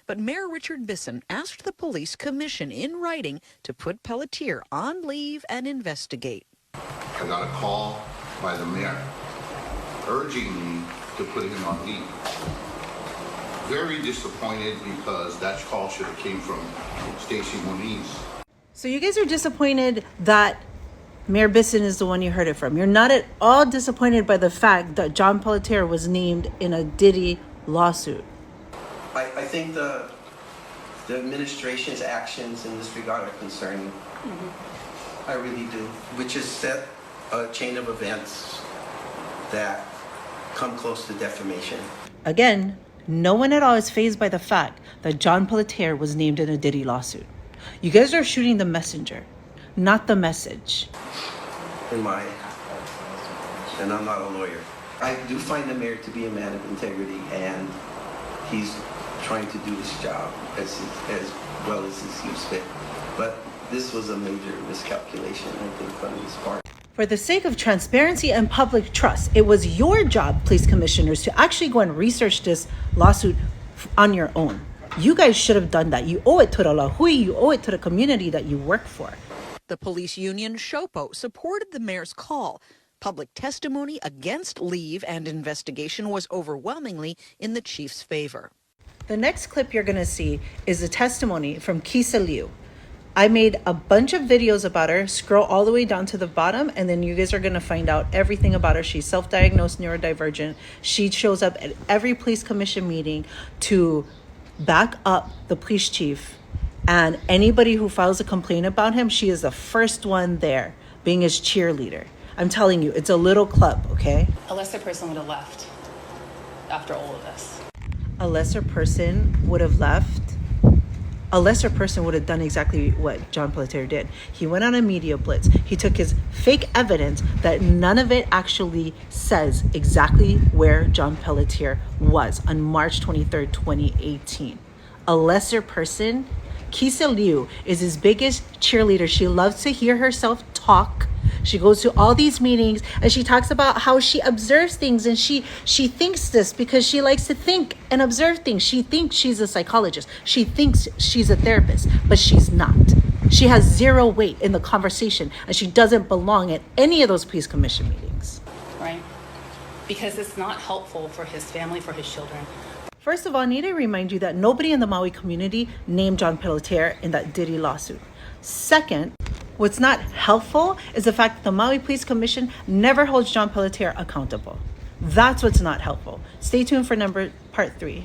But Mayor Richard Bisson asked the police commission in writing to put Pelletier on leave and investigate. I got a call by the mayor urging me to put him on leave. Very disappointed because that call should have came from Stacy Moniz. So you guys are disappointed that Mayor Bisson is the one you heard it from. You're not at all disappointed by the fact that John Pelletier was named in a Diddy lawsuit. I think the administration's actions in this regard are concerning. Mm-hmm. I really do, which has set a chain of events that come close to defamation. Again, no one at all is fazed by the fact that John Pelletier was named in a Diddy lawsuit. You guys are shooting the messenger, not the message. And I'm not a lawyer. I do find the mayor to be a man of integrity, and he's trying to do his job as well as he sees fit. But this was a major miscalculation, I think, on his part. For the sake of transparency and public trust, it was your job, police commissioners, to actually go and research this lawsuit on your own. You guys should have done that. You owe it to the Lahui, you owe it to the community that you work for. The police union, Shopo, supported the mayor's call. Public testimony against leave and investigation was overwhelmingly in the chief's favor. The next clip you're going to see is a testimony from Kisa Liu. I made a bunch of videos about her. Scroll all the way down to the bottom, and then you guys are going to find out everything about her. She's self-diagnosed neurodivergent. She shows up at every police commission meeting to back up the police chief. And anybody who files a complaint about him, she is the first one there, being his cheerleader. I'm telling you, it's a little club, okay? A lesser person would have left after all of this. A lesser person would have left. A lesser person would have done exactly what John Pelletier did. He went on a media blitz. He took his fake evidence that none of it actually says exactly where John Pelletier was on March 23rd, 2018. A lesser person, Kisa Liu, is his biggest cheerleader. She loves to hear herself talk. She goes to all these meetings and she talks about how she observes things, and she thinks this because she likes to think and observe things. She thinks she's a psychologist. She thinks she's a therapist, but she's not. She has zero weight in the conversation, and she doesn't belong at any of those police commission meetings. Right? Because it's not helpful for his family, for his children. First of all, I need to remind you that nobody in the Maui community named John Pelletier in that Diddy lawsuit. Second, what's not helpful is the fact that the Maui Police Commission never holds John Pelletier accountable. That's what's not helpful. Stay tuned for part 3.